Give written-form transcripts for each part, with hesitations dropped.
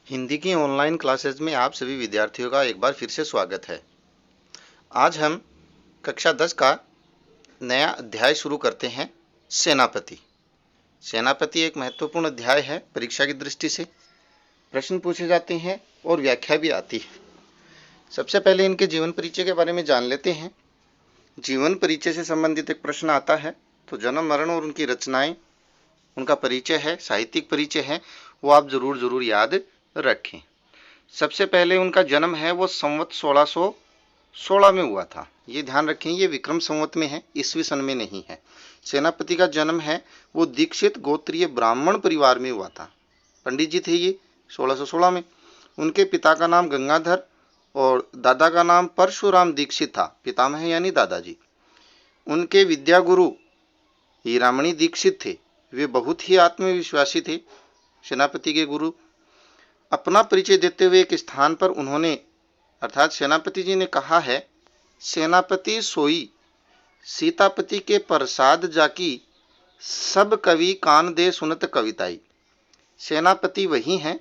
हिंदी की online classes में आप सभी विद्यार्थियों का एक बार फिर से स्वागत है। आज हम कक्षा 10 का नया अध्याय शुरू करते हैं, सेनापति। सेनापति एक महत्वपूर्ण अध्याय है। परीक्षा की दृष्टि से प्रश्न पूछे जाते हैं और व्याख्या भी आती है। सबसे पहले इनके जीवन परिचय के बारे में जान लेते हैं। जीवन परिचय से संबंधित एक प्रश्न आता है तो जन्म, मरण और उनकी रचनाएं, उनका परिचय है, साहित्यिक परिचय है, वो आप जरूर याद रखें। सबसे पहले उनका जन्म है वो संवत 1616 में हुआ था। ये ध्यान रखें, ये विक्रम संवत में है, ईस्वी सन में नहीं है। सेनापति का जन्म है वो दीक्षित गोत्रीय ब्राह्मण परिवार में हुआ था। पंडित जी थे ये 1616 में। उनके पिता का नाम गंगाधर और दादा का नाम परशुराम दीक्षित था। पितामह यानी दादाजी। उनके विद्यागुरु हीरामणि दीक्षित थे। वे बहुत ही आत्मविश्वासी थे, सेनापति के गुरु। अपना परिचय देते हुए एक स्थान पर उन्होंने अर्थात सेनापति जी ने कहा है, सेनापति सोई सीतापति के प्रसाद जाकी, सब कवि कान दे सुनत कविताई। सेनापति वही हैं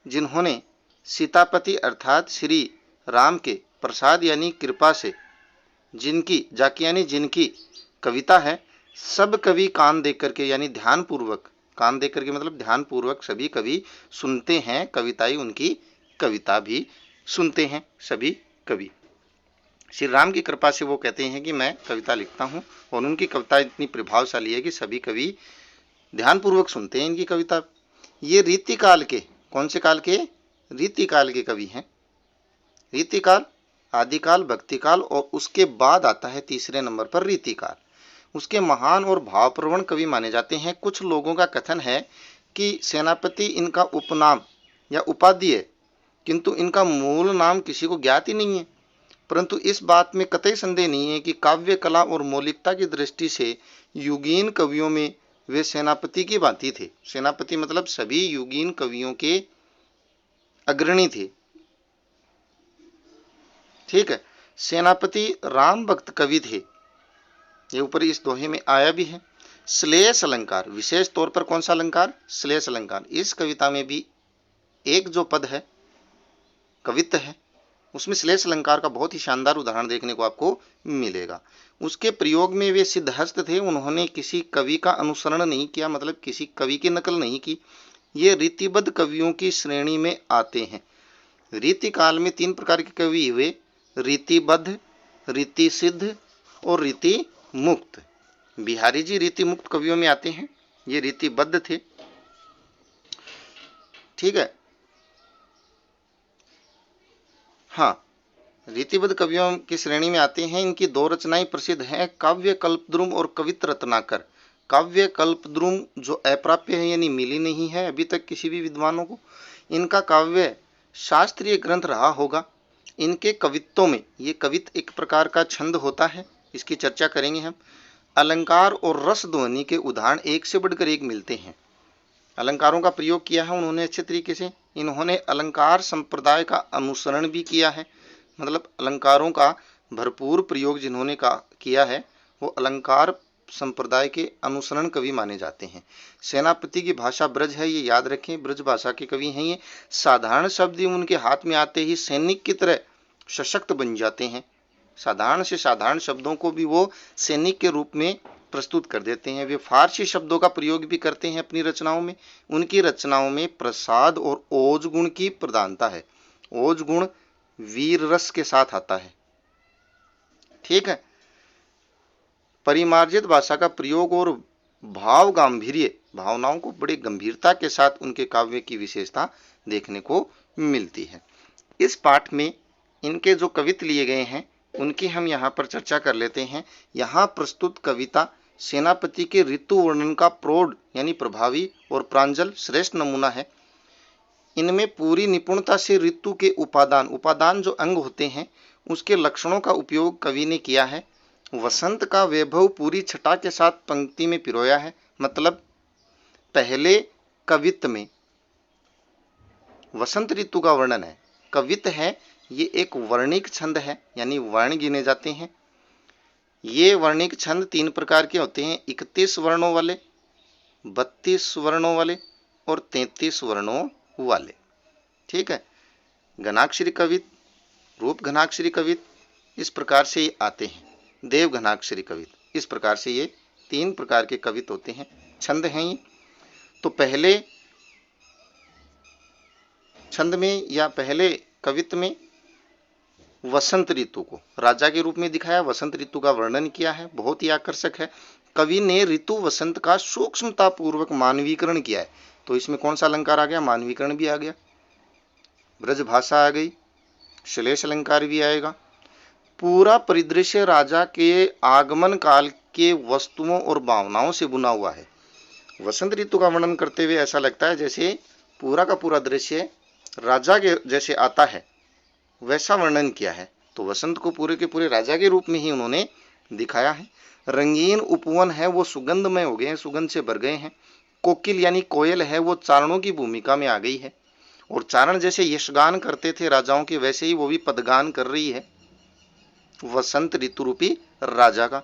जिन्होंने सीतापति अर्थात श्री राम के प्रसाद यानी कृपा से, जिनकी जाकी यानी जिनकी कविता है, सब कवि कान दे करके यानी ध्यान पूर्वक, कान दे करके मतलब ध्यान पूर्वक सभी कवि सुनते हैं। कविताई उनकी कविता भी सुनते हैं सभी कवि। श्री राम की कृपा से वो कहते हैं कि मैं कविता लिखता हूँ और उनकी कविता इतनी प्रभावशाली है कि सभी कवि ध्यान पूर्वक सुनते हैं इनकी कविता। ये रीतिकाल के, कौन से काल के? रीतिकाल के कवि हैं। रीतिकाल, आदिकाल, भक्तिकाल और उसके बाद आता है तीसरे नंबर पर रीतिकाल। उसके महान और भावप्रवण कवि माने जाते हैं। कुछ लोगों का कथन है कि सेनापति इनका उपनाम या उपाधि है, किंतु इनका मूल नाम किसी को ज्ञात ही नहीं है। परंतु इस बात में कतई संदेह नहीं है कि काव्य कला और मौलिकता की दृष्टि से युगीन कवियों में वे सेनापति की भांति थे। सेनापति मतलब सभी युगीन कवियों के अग्रणी थे। ठीक है। सेनापति राम भक्त कवि थे। ये ऊपर इस दोहे में आया भी है। श्लेष अलंकार, विशेष तौर पर कौन सा अलंकार? श्लेष अलंकार। इस कविता में भी एक जो पद है, कवित्व है, उसमें श्लेष अलंकार का बहुत ही शानदार उदाहरण देखने को आपको मिलेगा। उसके प्रयोग में वे सिद्धहस्त थे। उन्होंने किसी कवि का अनुसरण नहीं किया, मतलब किसी कवि की नकल नहीं की। ये रीतिबद्ध कवियों की श्रेणी में आते हैं। रीतिकाल में 3 प्रकार के कवि हुए, रीतिबद्ध, रीति सिद्ध और रीति मुक्त। बिहारी जी रीति मुक्त कवियों में आते हैं, ये रीतिबद्ध थे। ठीक है। हाँ, रीतिबद्ध कवियों की श्रेणी में आते हैं। इनकी 2 रचनाएं प्रसिद्ध हैं, काव्य कल्पद्रुम और कवित्र रत्नाकर। काव्य कल्पद्रुम जो अप्राप्य है यानी मिली नहीं है अभी तक किसी भी विद्वानों को। इनका काव्य शास्त्रीय ग्रंथ रहा होगा। इनके कवित्वों में, ये कवित्व एक प्रकार का छंद होता है, इसकी चर्चा करेंगे हम। अलंकार और रस ध्वनि के उदाहरण एक से बढ़कर एक मिलते हैं। अलंकारों का प्रयोग किया है उन्होंने अच्छे तरीके से। इन्होंने अलंकार संप्रदाय का अनुसरण भी किया है, मतलब अलंकारों का भरपूर प्रयोग जिन्होंने किया है वो अलंकार संप्रदाय के अनुसरण कवि माने जाते हैं। सेनापति की भाषा ब्रज है, ये याद रखें, ब्रज भाषा के कवि हैं ये। साधारण शब्द उनके हाथ में आते ही सैनिक की तरह सशक्त बन जाते हैं। साधारण से साधारण शब्दों को भी वो सैनिक के रूप में प्रस्तुत कर देते हैं। वे फारसी शब्दों का प्रयोग भी करते हैं अपनी रचनाओं में। उनकी रचनाओं में प्रसाद और ओज गुण की प्रधानता है। ओज गुण वीर रस के साथ आता है। ठीक है। परिमार्जित भाषा का प्रयोग और भाव गांभीर्य, भावनाओं को बड़ी गंभीरता के साथ उनके काव्य की विशेषता देखने को मिलती है। इस पाठ में इनके जो कवित्व लिए गए हैं उनकी हम यहाँ पर चर्चा कर लेते हैं। यहाँ प्रस्तुत कविता सेनापति के ऋतु वर्णन का प्रौढ़ यानी प्रभावी और प्रांजल श्रेष्ठ नमूना है। इनमें पूरी निपुणता से ऋतु के उपादान जो अंग होते हैं उसके लक्षणों का उपयोग कवि ने किया है। वसंत का वैभव पूरी छटा के साथ पंक्ति में पिरोया है। मतलब पहले कवित्व में वसंत ऋतु का वर्णन है। कवित्व है ये एक वर्णिक छंद है, यानी वर्ण गिने जाते हैं। ये वर्णिक छंद 3 प्रकार के होते हैं, 31 वर्णों वाले, 32 वर्णों वाले और 33 वर्णों वाले। ठीक है। घनाक्षरी कवित, रूप घनाक्षरी कवित, इस प्रकार से ये आते हैं। देव घनाक्षरी कवित, इस प्रकार से ये 3 प्रकार के कवित होते हैं, छंद हैं ये। तो पहले छंद में या पहले कवित में वसंत ऋतु को राजा के रूप में दिखाया, वसंत ऋतु का वर्णन किया है, बहुत ही आकर्षक है। कवि ने ऋतु वसंत का सूक्ष्मता पूर्वक मानवीकरण किया है। तो इसमें कौन सा अलंकार आ गया? मानवीकरण भी आ गया, ब्रज भाषा आ गई, श्लेष अलंकार भी आएगा। पूरा परिदृश्य राजा के आगमन काल के वस्तुओं और भावनाओं से बुना हुआ है। वसंत ऋतु का वर्णन करते हुए ऐसा लगता है जैसे पूरा का पूरा दृश्य राजा के जैसे आता है, वैसा वर्णन किया है। तो वसंत को पूरे के पूरे राजा के रूप में ही उन्होंने दिखाया है। रंगीन उपवन है वो सुगंधमय हो गए हैं, सुगंध से भर गए हैं। कोकिल यानी कोयल है वो चारणों की भूमिका में आ गई है, और चारण जैसे यशगान करते थे राजाओं के, वैसे ही वो भी पदगान कर रही है वसंत ऋतु रूपी राजा का।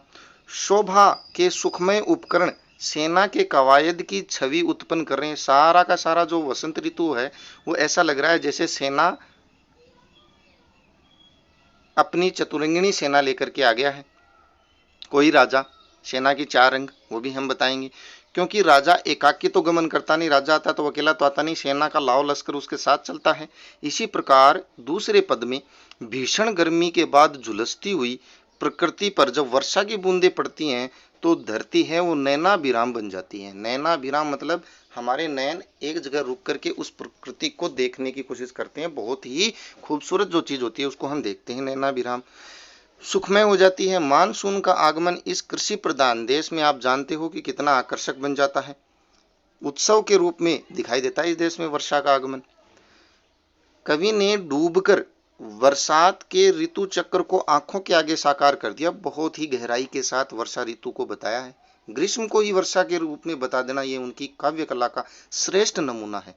शोभा के सुखमय उपकरण सेना के कवायद की छवि उत्पन्न कर रहे हैं। सारा का सारा जो वसंत ऋतु है वो ऐसा लग रहा है जैसे सेना अपनी चतुरंगिणी सेना लेकर के आ गया है। कोई राजा, सेना की 4 अंग, वो भी हम बताएंगे, क्योंकि राजा एकाकी तो गमन करता नहीं, राजा आता तो अकेला तो आता नहीं, सेना का लाव लश्कर उसके साथ चलता है। इसी प्रकार दूसरे पद में भीषण गर्मी के बाद झुलसती हुई प्रकृति पर जब वर्षा की बूंदें पड़ती हैं तो धरती है वो नैनाभिराम बन जाती है। नैनाभिराम मतलब हमारे नयन एक जगह रुक करके उस प्रकृति को देखने की कोशिश करते हैं। बहुत ही खूबसूरत जो चीज होती है उसको हम देखते हैं, नैनाभिराम। सुखमय हो जाती है। मानसून का आगमन इस कृषि प्रधान देश में आप जानते हो कि कितना आकर्षक बन जाता है, उत्सव के रूप में दिखाई देता है इस देश में वर्षा का आगमन। कवि ने डूबकर बरसात के ऋतु चक्र को आंखों के आगे साकार कर दिया, बहुत ही गहराई के साथ वर्षा ऋतु को बताया है। ग्रीष्म को ही वर्षा के रूप में बता देना ये उनकी काव्य कला का श्रेष्ठ नमूना है।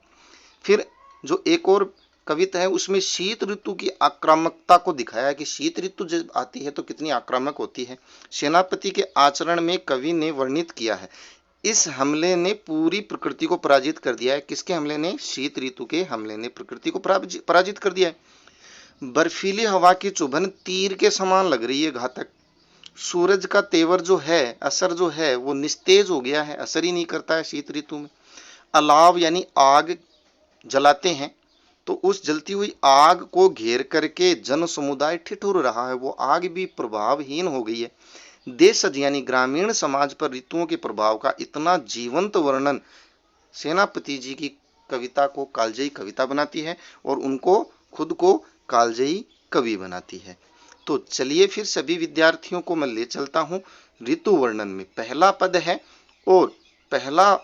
फिर जो एक और कविता है उसमें शीत ऋतु की आक्रामकता को दिखाया है कि शीत ऋतु जब आती है तो कितनी आक्रामक होती है। सेनापति के आचरण में कवि ने वर्णित किया है, इस हमले ने पूरी प्रकृति को पराजित कर दिया है। किसके हमले ने? शीत ऋतु के हमले ने प्रकृति को पराजित कर दिया है। बर्फीली हवा की चुभन तीर के समान लग रही है, घातक। सूरज का तेवर जो है, असर जो है वो निस्तेज हो गया है, असर ही नहीं करता है शीत ऋतु में। अलाव यानी आग जलाते हैं तो उस जलती हुई आग को घेर करके जन समुदाय ठिठुर रहा है, वो आग भी प्रभावहीन हो गई है। देशज यानी ग्रामीण समाज पर ऋतुओं के प्रभाव का इतना जीवंत वर्णन सेनापति जी की कविता को कालजयी कविता बनाती है और उनको खुद को कालजयी कवि बनाती है। तो चलिए फिर सभी विद्यार्थियों को मैं ले चलता हूं ऋतु वर्णन में। पहला पद है और पहला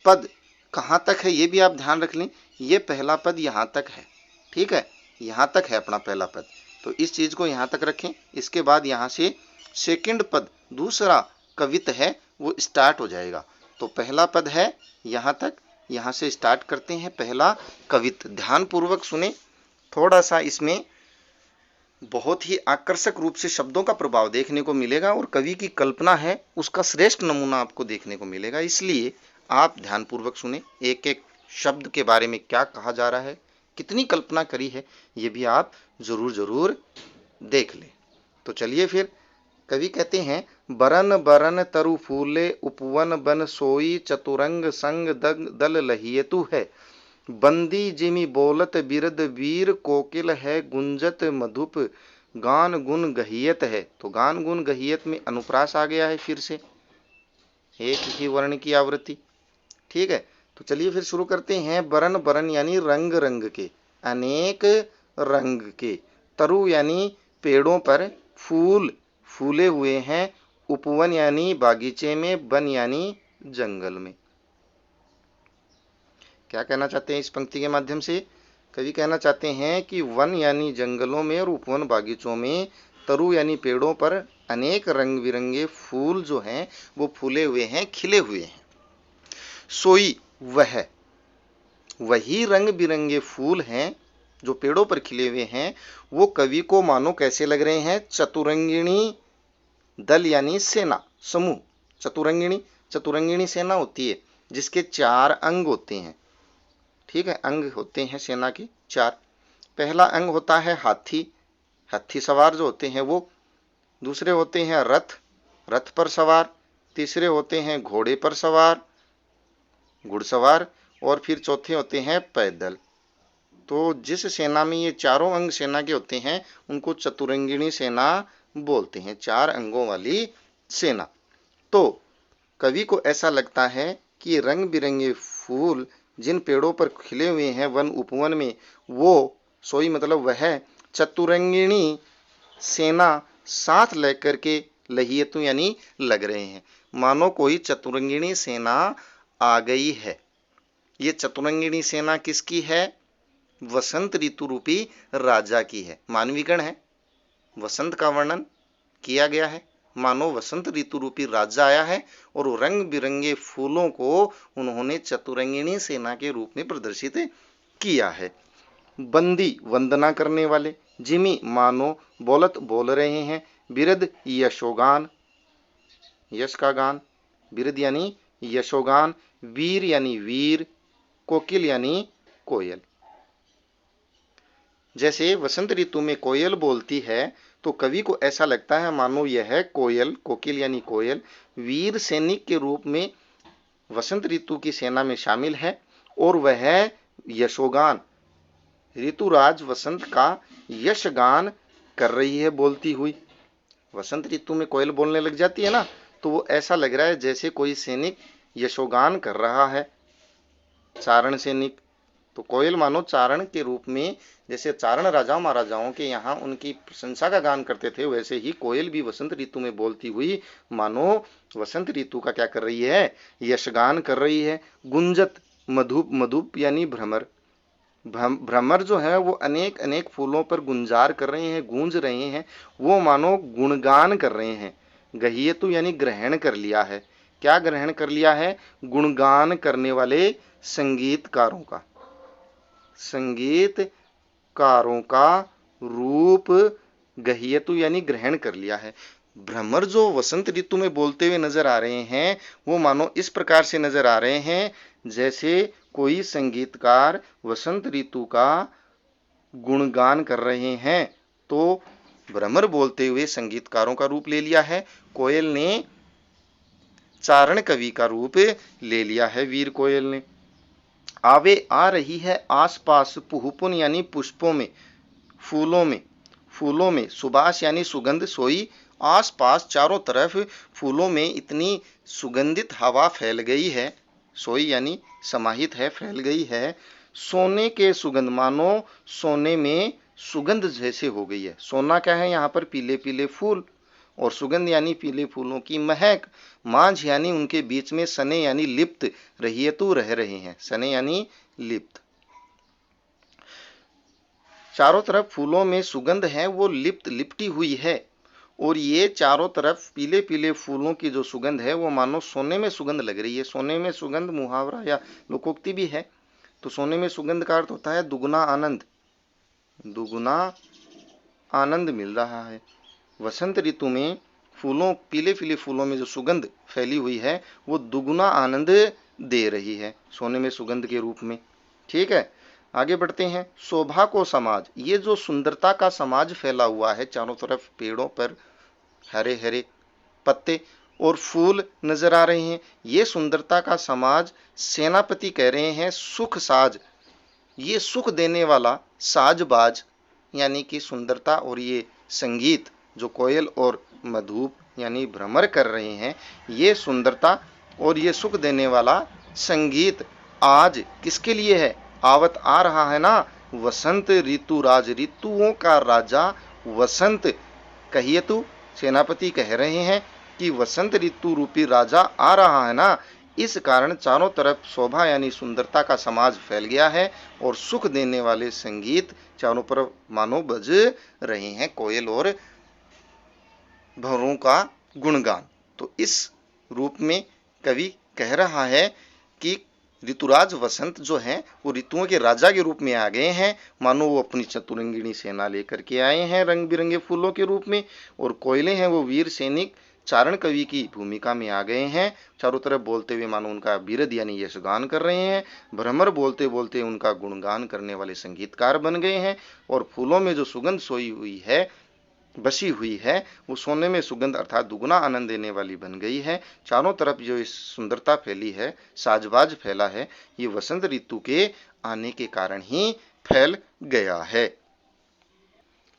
पद कहां तक है ये भी आप ध्यान रख लें। ये पहला पद यहां तक है, ठीक है, यहां तक है अपना पहला पद, तो इस चीज को यहां तक रखें। इसके बाद यहां से सेकंड पद दूसरा कवित है वो स्टार्ट हो जाएगा। तो पहला पद है यहां तक, यहां से स्टार्ट करते हैं पहला कवित। ध्यान पूर्वक सुने, थोड़ा सा इसमें बहुत ही आकर्षक रूप से शब्दों का प्रभाव देखने को मिलेगा और कवि की कल्पना है उसका श्रेष्ठ नमूना आपको देखने को मिलेगा। इसलिए आप ध्यान पूर्वक सुने, एक एक शब्द के बारे में क्या कहा जा रहा है, कितनी कल्पना करी है, ये भी आप जरूर जरूर देख लें। तो चलिए फिर कवि कहते हैं, बरन बरन तरु फूले उपवन बन सोई चतुरंग संग दल लहियतु है। बंदी जिमि बोलत बिरद वीर कोकिल है गुंजत मधुप गान गुन गहियत है। तो गान गुन गहियत में अनुप्रास आ गया है, फिर से एक ही वर्ण की आवृत्ति, ठीक है। तो चलिए फिर शुरू करते हैं। बरन बरन यानी रंग रंग के, अनेक रंग के, तरु यानी पेड़ों पर, फूल फूले हुए हैं, उपवन यानी बागीचे में, वन यानी जंगल में। क्या कहना चाहते हैं इस पंक्ति के माध्यम से? कवि कहना चाहते हैं कि वन यानी जंगलों में और उपवन बागीचों में, तरु यानी पेड़ों पर अनेक रंग बिरंगे फूल जो हैं वो फूले हुए हैं, खिले हुए हैं। सोई वह, वही रंग बिरंगे फूल हैं जो पेड़ों पर खिले हुए हैं, वो कवि को मानो कैसे लग रहे हैं? चतुरंगिणी दल यानी सेना, समूह। चतुरंगिणी, चतुरंगिणी सेना होती है जिसके 4 अंग होते हैं, ठीक है, अंग होते हैं सेना के 4। पहला अंग होता है हाथी, हाथी सवार जो होते हैं वो। दूसरे होते हैं रथ, रथ पर सवार। तीसरे होते हैं घोड़े पर सवार, घुड़सवार। और फिर चौथे होते हैं पैदल। तो जिस सेना में ये चारों अंग सेना के होते हैं उनको चतुरंगिणी सेना बोलते हैं, 4 अंगों वाली सेना। तो कवि को ऐसा लगता है कि रंग बिरंगे फूल जिन पेड़ों पर खिले हुए हैं वन उपवन में, वो सोई मतलब वह चतुरंगिणी सेना साथ लेकर के लहियतु यानी लग रहे हैं, मानो कोई चतुरंगिणी सेना आ गई है। ये चतुरंगिणी सेना किसकी है? वसंत ऋतु रूपी राजा की है। मानवीगण है, वसंत का वर्णन किया गया है, मानो वसंत ऋतु रूपी राजा आया है और रंग बिरंगे फूलों को उन्होंने चतुरंगिणी सेना के रूप में प्रदर्शित किया है। बंदी वंदना करने वाले, जिमी मानो बोलत बोल रहे हैं, बिरद यशोगान, यश का गान, बिरद यानी यशोगान, वीर यानी वीर, कोकिल यानी कोयल। जैसे वसंत ऋतु में कोयल बोलती है तो कवि को ऐसा लगता है मानो यह कोयल, कोकिल यानी कोयल, वीर सैनिक के रूप में वसंत ऋतु की सेना में शामिल है और वह यशोगान ऋतुराज वसंत का यशगान कर रही है बोलती हुई। वसंत ऋतु में कोयल बोलने लग जाती है ना, तो वो ऐसा लग रहा है जैसे कोई सैनिक यशोगान कर रहा है, चारण सैनिक। तो कोयल मानो चारण के रूप में, जैसे चारण राजाओं महाराजाओं के यहाँ उनकी प्रशंसा का गान करते थे, वैसे ही कोयल भी वसंत ऋतु में बोलती हुई मानो वसंत ऋतु का क्या कर रही है? यशगान कर रही है। गुंजत मधुप, मधुप यानी भ्रमर, भ्रमर जो है वो अनेक अनेक फूलों पर गुंजार कर रहे हैं, गूंज रहे हैं, वो मानो गुणगान कर रहे हैं। गहियतु यानी ग्रहण कर लिया है। क्या ग्रहण कर लिया है? गुणगान करने वाले संगीतकारों का, संगीतकारों का रूप गहियतु यानी ग्रहण कर लिया है। भ्रमर जो वसंत ऋतु में बोलते हुए नजर आ रहे हैं वो मानो इस प्रकार से नजर आ रहे हैं जैसे कोई संगीतकार वसंत ऋतु का गुणगान कर रहे हैं। तो भ्रमर बोलते हुए संगीतकारों का रूप ले लिया है, कोयल ने चारण कवि का रूप ले लिया है, वीर कोयल ने। आवे आ रही है आसपास, पुहुपुन यानी पुष्पों में, फूलों में, फूलों में, सुबास यानी सुगंध, सोई आसपास चारों तरफ फूलों में इतनी सुगंधित हवा फैल गई है, सोई यानी समाहित है, फैल गई है। सोने के सुगंध मानो सोने में सुगंध जैसे हो गई है। सोना क्या है? यहाँ पर पीले पीले फूल, और सुगंध यानी पीले फूलों की महक। मांझ यानी उनके बीच में, सने यानी लिप्त, रहियतु रह रहे हैं, सने यानी लिप्त। चारों तरफ फूलों में सुगंध है, वो लिप्त, लिपटी हुई है। और ये चारों तरफ पीले पीले फूलों की जो सुगंध है वो मानो सोने में सुगंध लग रही है। सोने में सुगंध मुहावरा या लोकोक्ति भी है। तो सोने में सुगंध का अर्थ होता है दुगुना आनंद, दुगुना आनंद मिल रहा है। वसंत ऋतु में फूलों, पीले पीले फूलों में जो सुगंध फैली हुई है वो दुगुना आनंद दे रही है सोने में सुगंध के रूप में। ठीक है, आगे बढ़ते हैं। शोभा को समाज, ये जो सुंदरता का समाज फैला हुआ है, चारों तरफ पेड़ों पर हरे हरे पत्ते और फूल नजर आ रहे हैं, ये सुंदरता का समाज सेनापति कह रहे हैं सुख साज, ये सुख देने वाला साजबाज यानी कि सुंदरता और ये संगीत जो कोयल और मधुप यानी भ्रमर कर रहे हैं, ये सुंदरता और ये सुख देने वाला संगीत आज किसके लिए है? आवत आ रहा है ना, वसंत ऋतु राज, ऋतुओं का राजा वसंत। कहिए तू, सेनापति कह रहे हैं कि वसंत ऋतु रूपी राजा आ रहा है ना, इस कारण चारों तरफ शोभा यानी सुंदरता का समाज फैल गया है और सुख देने वाले संगीत चारों तरफ मानो बज रहे हैं, कोयल और भंवरों का गुणगान। तो इस रूप में कवि कह रहा है कि ऋतुराज वसंत जो हैं वो ऋतुओं के राजा के रूप में आ गए हैं, मानो वो अपनी चतुरंगिणी सेना लेकर के आए हैं रंग बिरंगे फूलों के रूप में, और कोयले हैं वो वीर सैनिक चारण कवि की भूमिका में आ गए हैं। चारों तरफ बोलते हुए मानो उनका बिरध यानी यशगान कर रहे हैं। भ्रमर बोलते बोलते उनका गुणगान करने वाले संगीतकार बन गए हैं। और फूलों में जो सुगंध सोई हुई है, बसी हुई है, वो सोने में सुगंध अर्थात दुगुना आनंद देने वाली बन गई है। चारों तरफ जो इस सुंदरता फैली है, साजबाज फैला है, ये वसंत ऋतु के आने के कारण ही फैल गया है।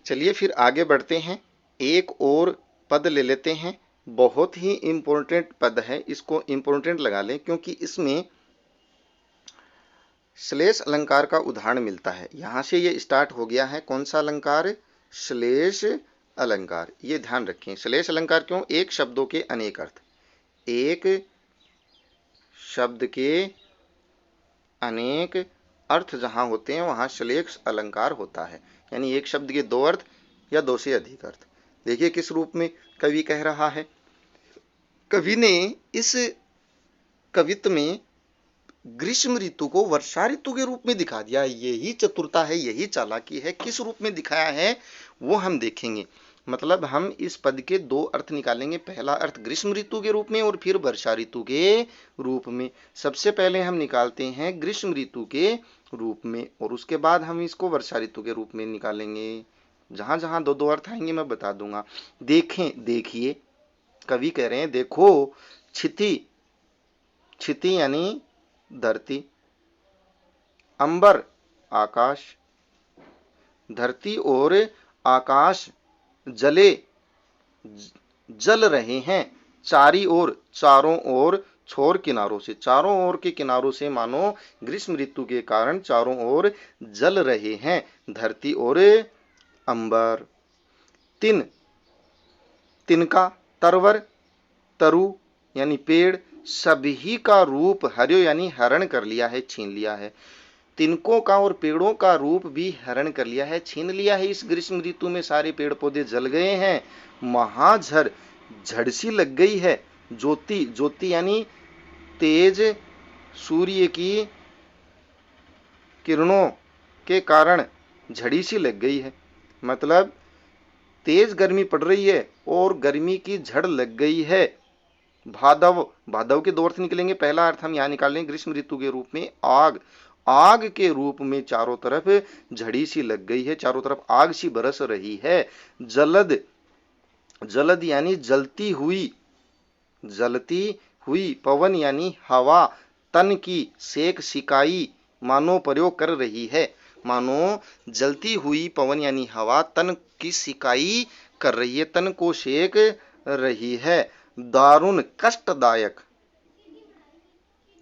चलिए फिर आगे बढ़ते हैं। एक और पद ले लेते हैं, बहुत ही इंपॉर्टेंट पद है, इसको इंपॉर्टेंट लगा लें क्योंकि इसमें श्लेष अलंकार का उदाहरण मिलता है। यहां से ये स्टार्ट हो गया है। कौन सा अलंकार? श्लेष अलंकार। ये ध्यान रखें। श्लेष अलंकार क्यों? एक शब्दों के अनेक अर्थ। एक शब्द के अनेक अर्थ जहां होते हैं वहां श्लेष अलंकार होता है, यानी एक शब्द के दो अर्थ या दो से अधिक अर्थ। देखिए किस रूप में कवि कह रहा है। कवि ने इस कवित्व में ग्रीष्म ऋतु को वर्षा ऋतु के रूप में दिखा दिया। यही चतुरता है, यही चालाकी है। किस रूप में दिखाया है वो हम देखेंगे। मतलब हम इस पद के दो अर्थ निकालेंगे। पहला अर्थ ग्रीष्म ऋतु के रूप में और फिर वर्षा ऋतु के रूप में। सबसे पहले हम निकालते हैं ग्रीष्म ऋतु के रूप में और उसके बाद हम इसको वर्षा ऋतु के रूप में निकालेंगे। जहां जहां दो दो अर्थ आएंगे मैं बता दूंगा। देखें, देखिए, कवि कह रहे हैं देखो, क्षिति, क्षिति यानी धरती, अंबर आकाश, धरती और आकाश जले जल रहे हैं चारी ओर, चारों ओर, छोर किनारों से। चारों ओर के किनारों से मानो ग्रीष्म ऋतु के कारण चारों ओर जल रहे हैं धरती और अंबर। तिन, तिनका, तरवर, तरु यानी पेड़, सभी का रूप हर्यो यानी हरण कर लिया है, छीन लिया है। तिनकों का और पेड़ों का रूप भी हरण कर लिया है, छीन लिया है। इस ग्रीष्म ऋतु में सारे पेड़ पौधे जल गए हैं। महाझर, झड़ सी लग गई है। ज्योति, ज्योति यानी तेज सूर्य की किरणों के कारण झड़ी सी लग गई है। मतलब तेज गर्मी पड़ रही है और गर्मी की झड़ लग गई है। भादव, भादव के दो अर्थ निकलेंगे। पहला अर्थ हम यहाँ निकाल लेंगे ग्रीष्म ऋतु के रूप में आग, आग के रूप में चारों तरफ झड़ी सी लग गई है, चारों तरफ आग सी बरस रही है। जलद, जलद यानी जलती हुई, जलती हुई। पवन यानी हवा, तन की सेक सिकाई मानो प्रयोग कर रही है। मानो जलती हुई पवन यानी हवा तन की सिकाई कर रही है, तन को सेक रही है। दारुण, कष्टदायक,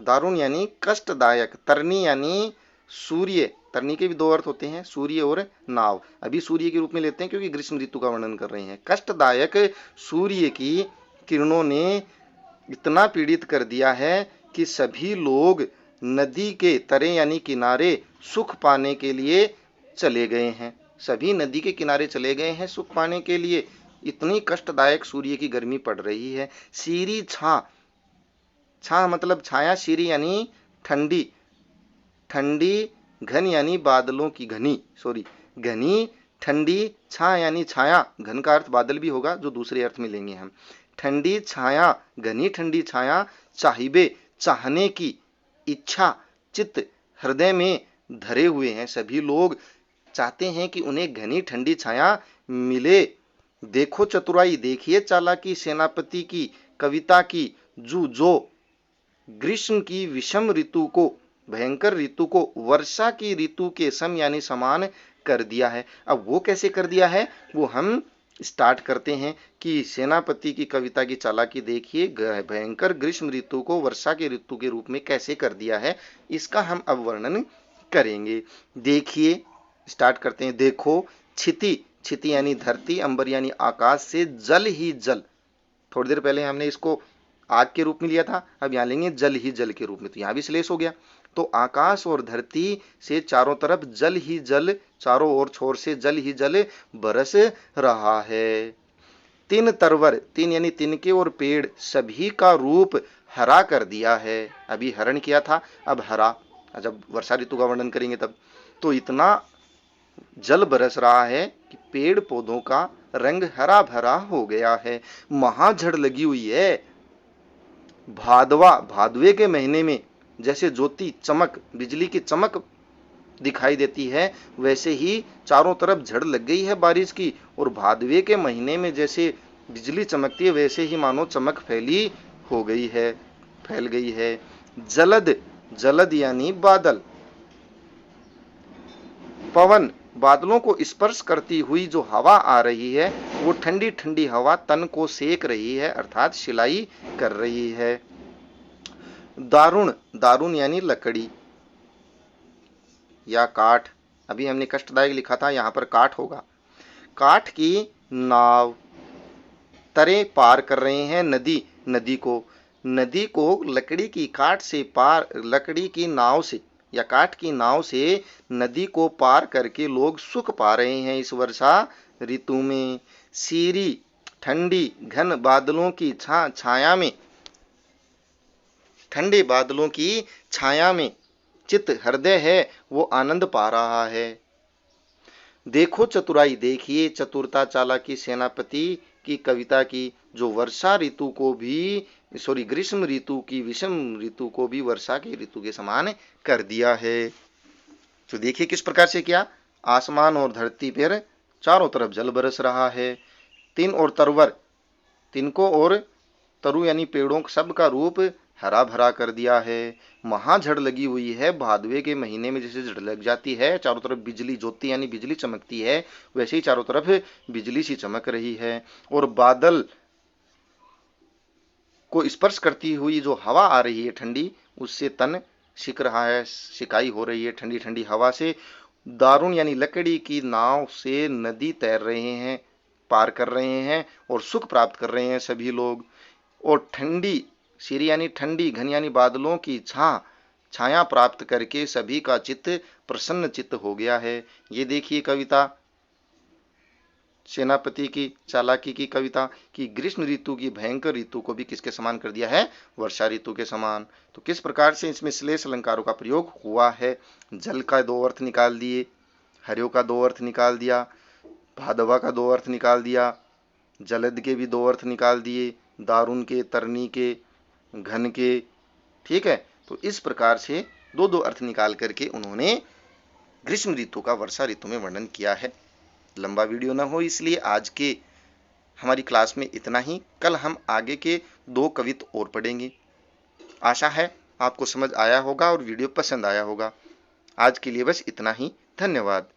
दारुण यानी कष्टदायक। तरनी यानी सूर्य, तरनी के भी दो अर्थ होते हैं, सूर्य और नाव। अभी सूर्य के रूप में लेते हैं क्योंकि ग्रीष्म ऋतु का वर्णन कर रहे हैं। कष्टदायक सूर्य की किरणों ने इतना पीड़ित कर दिया है कि सभी लोग नदी के तरे यानी किनारे सुख पाने के लिए चले गए हैं। सभी नदी के किनारे चले गए हैं सुख पाने के लिए। इतनी कष्टदायक सूर्य की गर्मी पड़ रही है। शीरी छा, छा मतलब छाया, शीरी यानी ठंडी, ठंडी, घन यानी बादलों की घनी, सॉरी घनी, ठंडी, छा यानी छाया, घन का अर्थ बादल भी होगा जो दूसरे अर्थ में लेंगे हम। ठंडी छाया, घनी ठंडी छाया, चाहिए चाहने की इच्छा चित्त हृदय में धरे हुए हैं। सभी लोग चाहते हैं कि उन्हें घनी ठंडी छाया मिले। देखो चतुराई, देखिए चालाकी सेनापति की, कविता की, जो ग्रीष्म की विषम ऋतु को, भयंकर ऋतु को वर्षा की ऋतु के सम यानी समान कर दिया है। अब वो कैसे कर दिया है वो हम स्टार्ट करते हैं कि सेनापति की कविता की चालाकी देखिए, भयंकर ग्रीष्म ऋतु को वर्षा के ऋतु के रूप में कैसे कर दिया है, इसका हम अब वर्णन करेंगे। देखिए, स्टार्ट करते हैं। देखो, क्षिति, क्षिति यानी धरती, अंबर यानी आकाश से जल ही जल। थोड़ी देर पहले हमने इसको आग के रूप में लिया था, अब यहाँ लेंगे जल ही जल के रूप में, तो यहाँ भी श्लेष हो गया। तो आकाश और धरती से चारों तरफ जल ही जल, चारों ओर छोर से जल ही जल बरस रहा है। तीन तरवर, तीन यानी तिनके और पेड़, सभी का रूप हरा कर दिया है। अभी हरण किया था, अब हरा, जब वर्षा ऋतु का वर्णन करेंगे तब। तो इतना जल बरस रहा है कि पेड़ पौधों का रंग हरा भरा हो गया है। महाझड़ लगी हुई है। भादवा, भादवे के महीने में जैसे ज्योति चमक, बिजली की चमक दिखाई देती है, वैसे ही चारों तरफ झड़ लग गई है बारिश की। और भादवे के महीने में जैसे बिजली चमकती है, वैसे ही मानो चमक फैली हो गई है, फैल गई है। जलद, जलद यानी बादल। पवन, बादलों को स्पर्श करती हुई जो हवा आ रही है, वो ठंडी ठंडी हवा तन को सेक रही है, अर्थात सिलाई कर रही है। दारुण, दारुण यानी लकड़ी या काठ। अभी हमने कष्टदायक लिखा था, यहां पर काठ होगा। काठ की नाव, तरे पार कर रहे हैं नदी, नदी को लकड़ी की काठ से पार, लकड़ी की नाव से या काठ की नाव से नदी को पार करके लोग सुख पा रहे हैं इस वर्षा ऋतु में। सीरी, ठंडी, घन बादलों की छाया में, ठंडे बादलों की छाया में चित्त हृदय है, वो आनंद पा रहा है। देखो चतुराई, देखिए चतुरता, चालाकी सेनापति की कविता की, जो वर्षा ऋतु को भी, सॉरी, ग्रीष्म ऋतु की, विषम ऋतु को भी वर्षा के ऋतु के समान कर दिया है। तो देखिए किस प्रकार से किया। आसमान और धरती पर चारों तरफ जल बरस रहा है। तिन और तरवर, तिनको और तरु यानी पेड़ों सब का रूप हरा भरा कर दिया है। महाझड़ लगी हुई है। भादवे के महीने में जैसे झड़ लग जाती है, चारों तरफ बिजली ज्योति यानी बिजली चमकती है, वैसे ही चारों तरफ बिजली सी चमक रही है। और बादल को स्पर्श करती हुई जो हवा आ रही है ठंडी, उससे तन सिक रहा है, सिकाई हो रही है ठंडी ठंडी हवा से। दारुण यानी लकड़ी की नाव से नदी तैर रहे हैं, पार कर रहे हैं और सुख प्राप्त कर रहे हैं सभी लोग। और ठंडी, सिरी यानी ठंडी, घन यानी बादलों की छाया प्राप्त करके सभी का चित्त प्रसन्न चित्त हो गया है। ये देखिए कविता सेनापति की चालाकी की कविता कि ग्रीष्म ऋतु की भयंकर ऋतु को भी किसके समान कर दिया है, वर्षा ऋतु के समान। तो किस प्रकार से इसमें श्लेष अलंकारों का प्रयोग हुआ है। जल का दो अर्थ निकाल दिए, हरियो का दो अर्थ निकाल दिया, भादवा का दो अर्थ निकाल दिया, जलद के भी दो अर्थ निकाल दिए, दारुण के, तरनी के, घन के। ठीक है, तो इस प्रकार से दो दो अर्थ निकाल करके उन्होंने ग्रीष्म ऋतु का वर्षा ऋतु में वर्णन किया है। लंबा वीडियो ना हो इसलिए आज के हमारी क्लास में इतना ही। कल हम आगे के दो कवित और पढ़ेंगे। आशा है आपको समझ आया होगा और वीडियो पसंद आया होगा। आज के लिए बस इतना ही। धन्यवाद।